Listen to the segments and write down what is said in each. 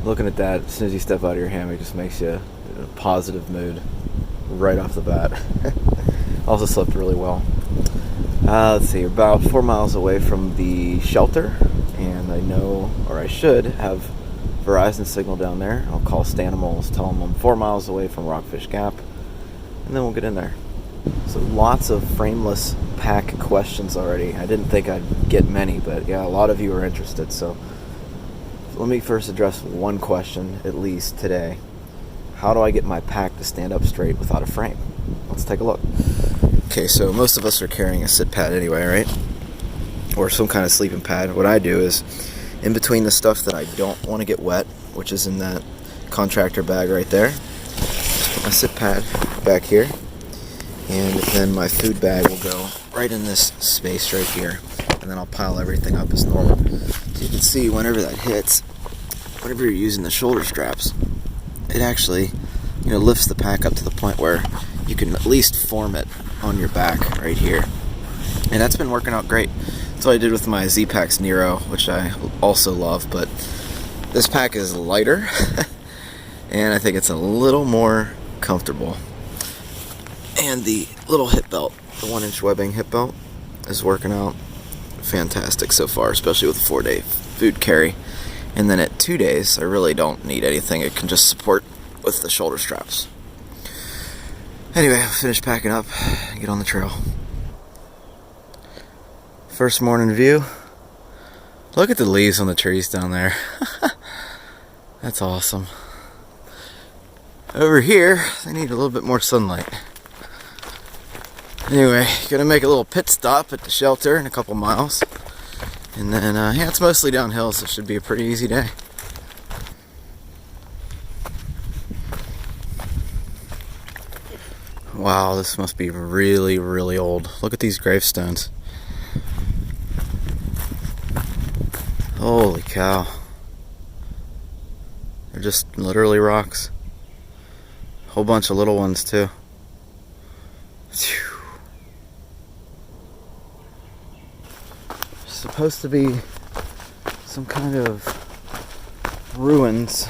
Looking at that, as soon as you step out of your hammock, just makes you in a positive mood right off the bat. Also slept really well. Let's see, about 4 miles away from the shelter, and I know, or I should, have Verizon signal down there. I'll call Stanimals, tell them I'm 4 miles away from Rockfish Gap, and then we'll get in there. So lots of frameless pack questions already. I didn't think I'd get many, but yeah, a lot of you are interested. So let me first address one question, at least today. How do I get my pack to stand up straight without a frame? Let's take a look. Okay, so most of us are carrying a sit pad anyway, right? Or some kind of sleeping pad. What I do is, in between the stuff that I don't want to get wet, which is in that contractor bag right there, just put my sit pad back here, and then my food bag will go right in this space right here, and then I'll pile everything up as normal. So you can see whenever that hits, whenever you're using the shoulder straps, it actually, lifts the pack up to the point where you can at least form it on your back right here. And that's been working out great. That's what I did with my Z-Packs Nero, which I also love, but this pack is lighter, and I think it's a little more comfortable. And the little hip belt, the 1-inch webbing hip belt, is working out fantastic so far, especially with a 4-day food carry. And then at 2 days, I really don't need anything. It can just support with the shoulder straps. Anyway, I'll finish packing up and get on the trail. First morning view. Look at the leaves on the trees down there. That's awesome. Over here, they need a little bit more sunlight. Anyway, gonna make a little pit stop at the shelter in a couple miles. And then, yeah, it's mostly downhill, so it should be a pretty easy day. Wow, this must be really, really old. Look at these gravestones. Holy cow. They're just literally rocks. Whole bunch of little ones, too. Phew. Supposed to be some kind of ruins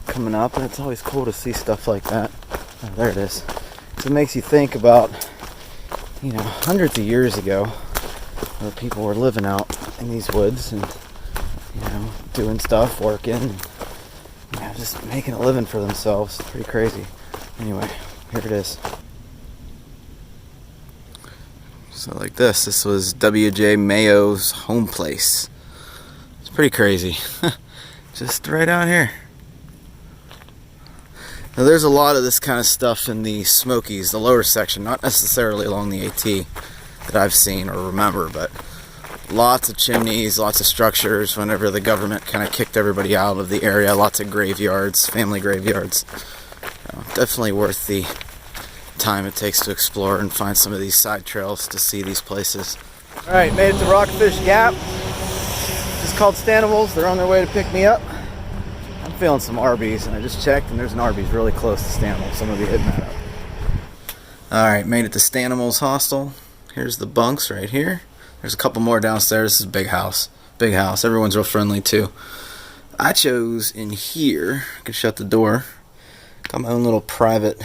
coming up, and it's always cool to see stuff like that. Oh, there it is. So it makes you think about, hundreds of years ago, where people were living out in these woods and, doing stuff, working, and, just making a living for themselves. It's pretty crazy. Anyway, here it is. So like this was W.J. Mayo's home place. It's pretty crazy. Just right out here. Now there's a lot of this kind of stuff in the Smokies, the lower section, not necessarily along the AT that I've seen or remember, but lots of chimneys, lots of structures whenever the government kind of kicked everybody out of the area, lots of graveyards, family graveyards. Definitely worth the time it takes to explore and find some of these side trails to see these places. Alright, made it to Rockfish Gap. Just called Stanimals. They're on their way to pick me up. I'm feeling some Arby's, and I just checked, and there's an Arby's really close to Stanimals. Some of you hitting that up. Alright, made it to Stanimals Hostel. Here's the bunks right here. There's a couple more downstairs. This is a big house. Big house. Everyone's real friendly, too. I chose in here. I can shut the door. Got my own little private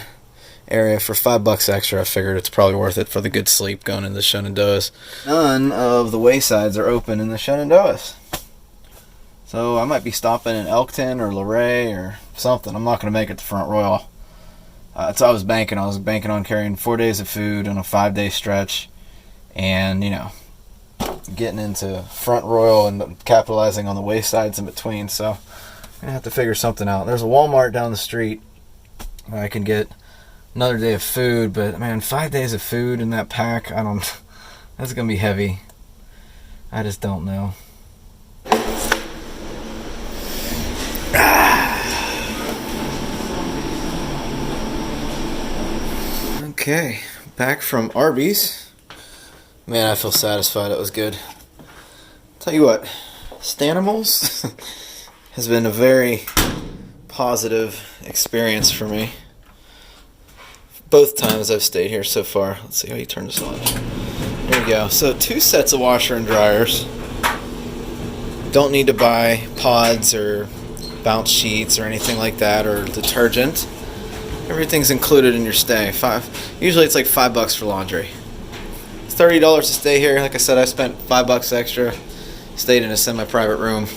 area for $5 extra. I figured it's probably worth it for the good sleep going into the Shenandoahs. None of the waysides are open in the Shenandoahs. So I might be stopping in Elkton or Luray or something. I'm not going to make it to Front Royal. That's what I was banking. I was banking on carrying 4 days of food on a 5-day stretch. And, getting into Front Royal and capitalizing on the waysides in between. So I'm going to have to figure something out. There's a Walmart down the street where I can get another day of food, but man, 5 days of food in that pack, that's gonna be heavy. I just don't know. Okay, back from Arby's. Man, I feel satisfied. It was good. Tell you what, Stanimals has been a very positive experience for me. Both times I've stayed here so far. Let's see how you turn this on. There we go. So 2 sets of washer and dryers. Don't need to buy pods or bounce sheets or anything like that, or detergent. Everything's included in your stay. Usually it's like $5 for laundry. It's $30 to stay here. Like I said, I spent $5 extra. Stayed in a semi-private room.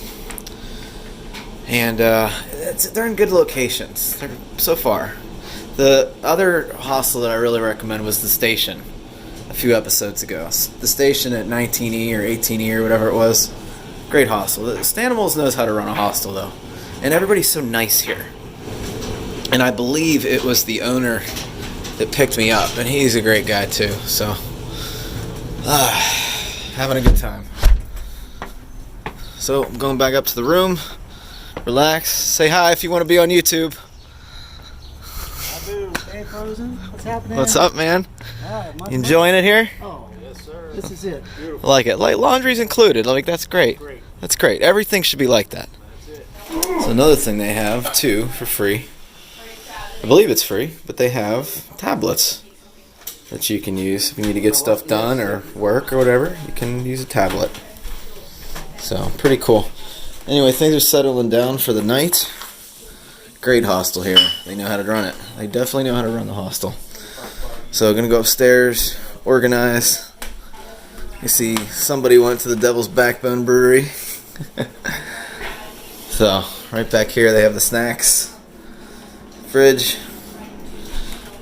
And they're in good locations so far. The other hostel that I really recommend was the Station a few episodes ago. The Station at 19E or 18E or whatever it was. Great hostel. The Stanimals knows how to run a hostel though. And everybody's so nice here. And I believe it was the owner that picked me up. And he's a great guy too. So, having a good time. So, I'm going back up to the room. Relax. Say hi if you want to be on YouTube. I do. Hey, Frozen. What's happening? What's up, man? Right, you enjoying it here? Oh, yes, sir. This is it. Beautiful. I like it. Like, laundry's included. Like, that's great. That's great. Everything should be like that. That's it. So another thing they have, too, for free. I believe it's free, but they have tablets that you can use. If you need to get stuff done or work or whatever, you can use a tablet. So, pretty cool. Anyway, things are settling down for the night. Great hostel here. They know how to run it. They definitely know how to run the hostel. So, gonna go upstairs, organize. You see, somebody went to the Devil's Backbone Brewery. So, right back here they have the snacks, fridge,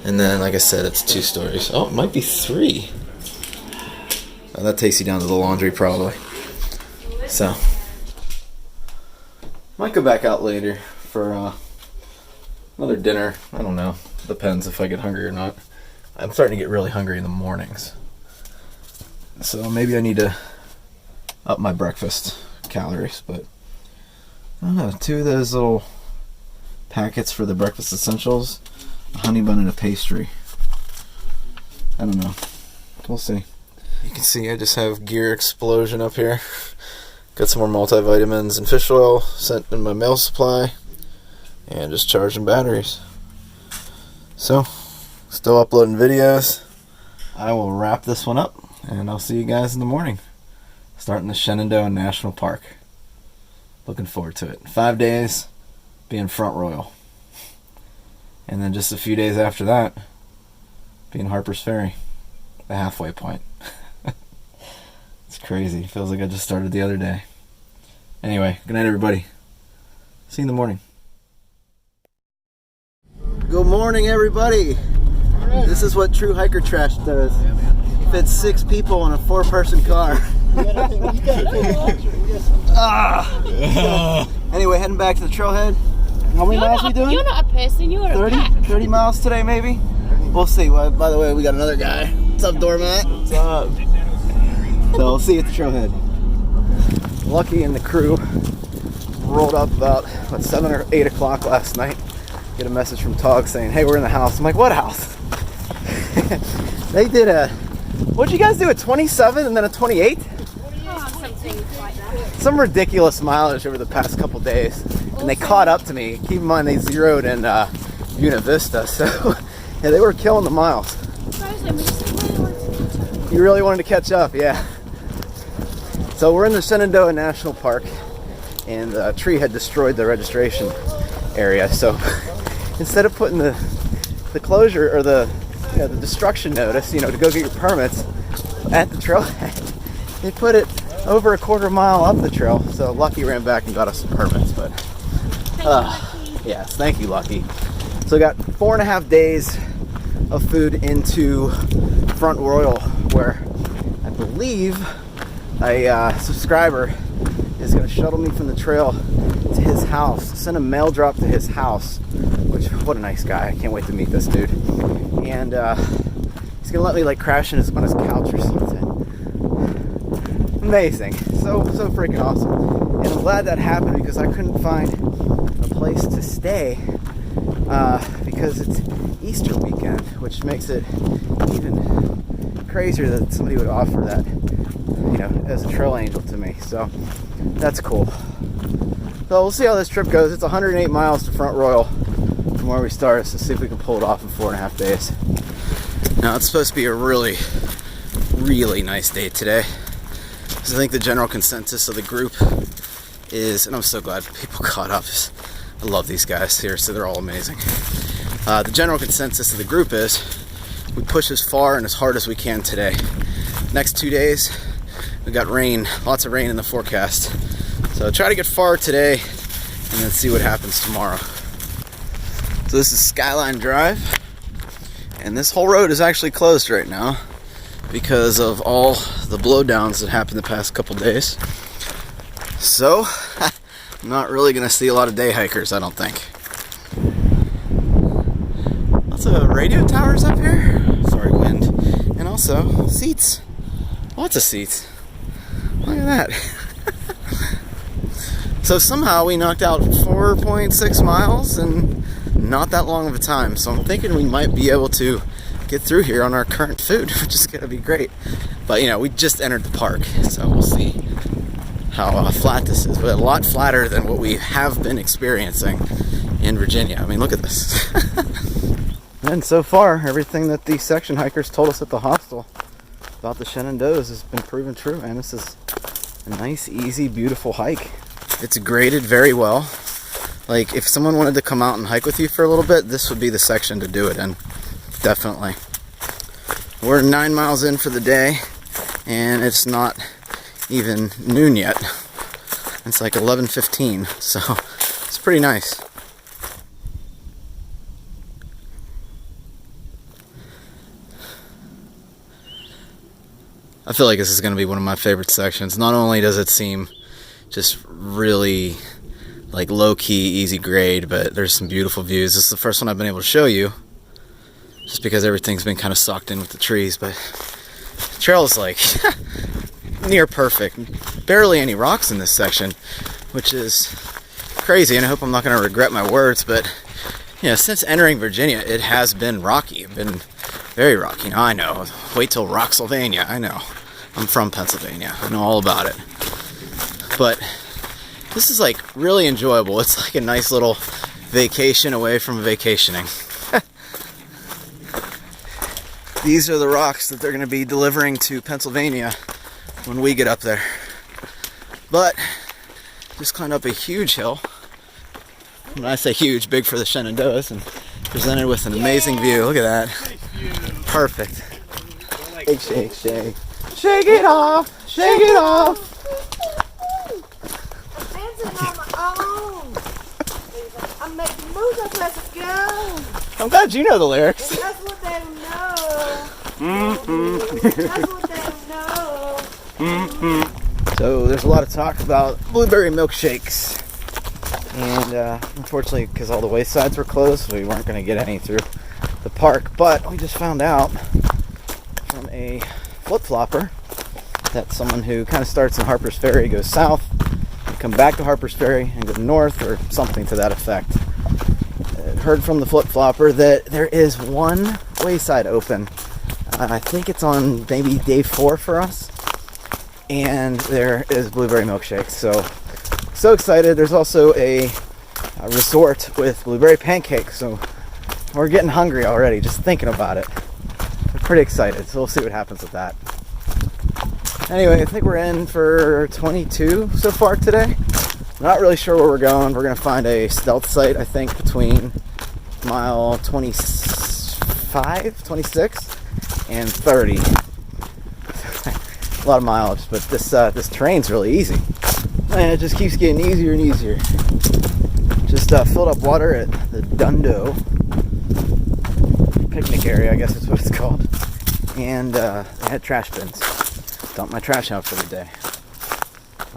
and then, like I said, it's 2 stories. Oh, it might be 3. Oh, that takes you down to the laundry, probably. So, might go back out later for another dinner. I don't know. Depends if I get hungry or not. I'm starting to get really hungry in the mornings. So maybe I need to up my breakfast calories. But I don't know. 2 of those little packets for the breakfast essentials. A honey bun and a pastry. I don't know. We'll see. You can see I just have Gear Explosion up here. Got some more multivitamins and fish oil sent in my mail supply. And just charging batteries. So, still uploading videos. I will wrap this one up. And I'll see you guys in the morning. Starting the Shenandoah National Park. Looking forward to it. 5 days, being Front Royal. And then just a few days after that, being Harper's Ferry. The halfway point. It's crazy. Feels like I just started the other day. Anyway, good night, everybody. See you in the morning. Good morning, everybody. This is what True Hiker Trash does. Fits 6 people in a 4-person car. Anyway, heading back to the trailhead. How many miles are we doing? You're not a person, you're 30, a cat. 30 miles today, maybe? We'll see. Well, by the way, we got another guy. What's up, Doormat? What's up? So we'll see you at the trailhead. Lucky and the crew rolled up about 7 or 8 o'clock last night. Get a message from Tog saying, "Hey, we're in the house." I'm like, "What house?" They did what'd you guys do? A 27 and then a 28? Something like that. Some ridiculous mileage over the past couple days, and they caught up to me. Keep in mind they zeroed in Buena Vista, so yeah, they were killing the miles. You really wanted to catch up, yeah. So we're in the Shenandoah National Park, and the tree had destroyed the registration area. So instead of putting the closure or the destruction notice, to go get your permits at the trailhead, they put it over a quarter mile up the trail. So Lucky ran back and got us some permits. But yes, thank you, Lucky. So I got 4.5 days of food into Front Royal, where I believe a subscriber is going to shuttle me from the trail to his house, send a mail drop to his house, which, what a nice guy. I can't wait to meet this dude. And he's going to let me crash on his couch or something. Amazing. So freaking awesome. And I'm glad that happened because I couldn't find a place to stay because it's Easter weekend, which makes it even crazier that somebody would offer that, as a trail angel to me. So that's cool. So we'll see how this trip goes. It's 108 miles to Front Royal from where we started, so see if we can pull it off in 4.5 days. Now it's supposed to be a really, really nice day today. So I think the general consensus of the group is, and I'm so glad people caught up, is I love these guys. Seriously, they're all amazing. The general consensus of the group is we push as far and as hard as we can today. Next 2 days, we got rain, lots of rain in the forecast. So try to get far today and then see what happens tomorrow. So this is Skyline Drive, and this whole road is actually closed right now because of all the blowdowns that happened the past couple days. So, I'm not really going to see a lot of day hikers, I don't think. Lots of radio towers up here. Sorry, wind. And also, seats. Lots of seats. Look at that. So somehow we knocked out 4.6 miles in not that long of a time. So I'm thinking we might be able to get through here on our current food, which is going to be great. But, you know, we just entered the park, so we'll see how flat this is. But a lot flatter than what we have been experiencing in Virginia. I mean, look at this. And so far, everything that the section hikers told us at the hostel about the Shenandoahs has been proven true. And this is a nice, easy, beautiful hike. It's graded very well. Like, if someone wanted to come out and hike with you for a little bit, this would be the section to do it in. Definitely. We're 9 miles in for the day, and it's not even noon yet. It's like 11:15, so it's pretty nice. I feel like this is going to be one of my favorite sections. Not only does it seem just really like low-key, easy grade, but there's some beautiful views. This is the first one I've been able to show you, just because everything's been kind of socked in with the trees. But the trail is like near perfect. Barely any rocks in this section, which is crazy, and I hope I'm not going to regret my words, but you know, since entering Virginia, it has been rocky. It's been very rocky. Now, I know. Wait till Rocksylvania. I know. I'm from Pennsylvania. I know all about it. But this is like really enjoyable. It's like a nice little vacation away from vacationing. These are the rocks that they're going to be delivering to Pennsylvania when we get up there. But just climbed up a huge hill. When I say huge, big for the Shenandoahs, and presented with an amazing view. Look at that. Perfect. Shake, shake, shake. Shake it off. Shake it off. I'm making moves, let's go. I'm glad you know the lyrics. That's what they know. That's what they know. So there's a lot of talk about blueberry milkshakes. And unfortunately, because all the waysides were closed, we weren't going to get any through the park. But we just found out from a flip-flopper that someone who kind of starts in Harper's Ferry goes south, and come back to Harper's Ferry and go north, or something to that effect. Heard from the flip-flopper that there is one wayside open. I think it's on maybe day 4 for us. And there is blueberry milkshakes. So excited. There's also a resort with blueberry pancakes, so we're getting hungry already just thinking about it. I'm pretty excited, so we'll see what happens with that. Anyway, I think we're in for 22 so far today. Not really sure where we're going. We're going to find a stealth site, I think, between mile 25, 26 and 30. A lot of mileage, but this terrain's really easy. And it just keeps getting easier and easier. Just filled up water at the Dundo picnic area, I guess that's what it's called. And they had trash bins. Dumped my trash out for the day.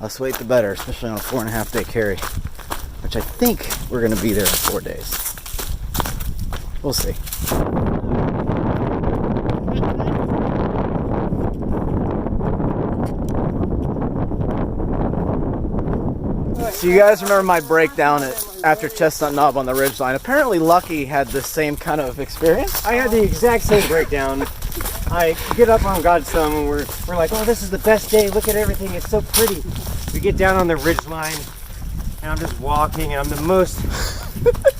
Less weight the better, especially on a 4.5 day carry, which I think we're going to be there in 4 days. We'll see. So you guys remember my breakdown after Chestnut Knob on the ridgeline. Apparently Lucky had the same kind of experience. I had the exact same breakdown. I get up on God's Thumb and we're like, oh, this is the best day. Look at everything. It's so pretty. We get down on the ridgeline and I'm just walking and I'm the most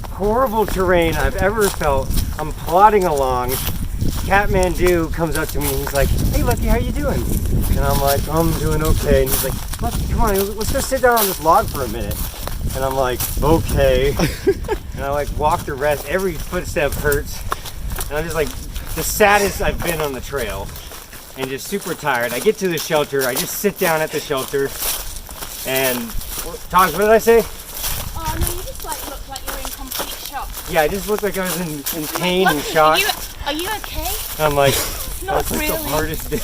horrible terrain I've ever felt. I'm plodding along. Kathmandu comes up to me and he's like, hey Lucky, how you doing? And I'm like, I'm doing okay. And he's like, Lucky, come on, let's go sit down on this log for a minute. And I'm like, okay. And I like walk the rest. Every footstep hurts. And I'm just like the saddest I've been on the trail. And just super tired. I get to the shelter. I just sit down at the shelter. And, Togs, what did I say? Oh no, you just like look like you're in complete shock. Yeah, I just looked like I was in pain and shock. Are you okay? I'm like, Not that's like really. the hardest day.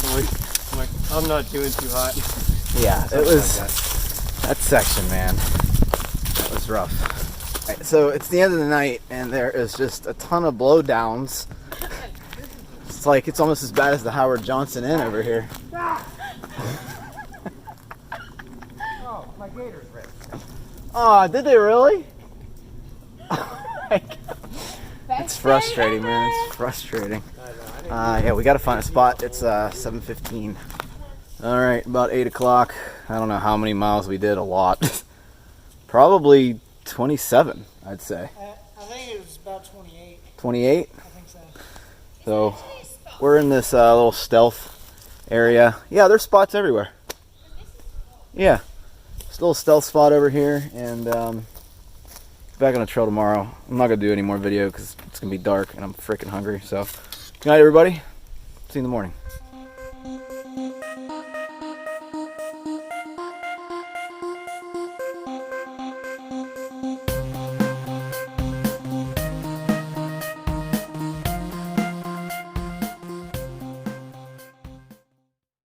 I'm like, I'm not doing too hot. Yeah, it Something was like that section, man. That was rough. Right, so it's the end of the night, and there is just a ton of blowdowns. It's like it's almost as bad as the Howard Johnson Inn over here. Oh, my gator's ripped. Oh, did they really? Oh my God. It's frustrating, man. It's frustrating. Yeah, we gotta find a spot. It's 7:15. All right, about 8 o'clock. I don't know how many miles we did. A lot. Probably 27, I'd say. I think it was about 28. 28. I think so. So we're in this little stealth area. Yeah, there's spots everywhere. Yeah, it's a little stealth spot over here, and back on the trail tomorrow. I'm not gonna do any more video because it's gonna be dark and I'm freaking hungry. So, good night, everybody. See you in the morning.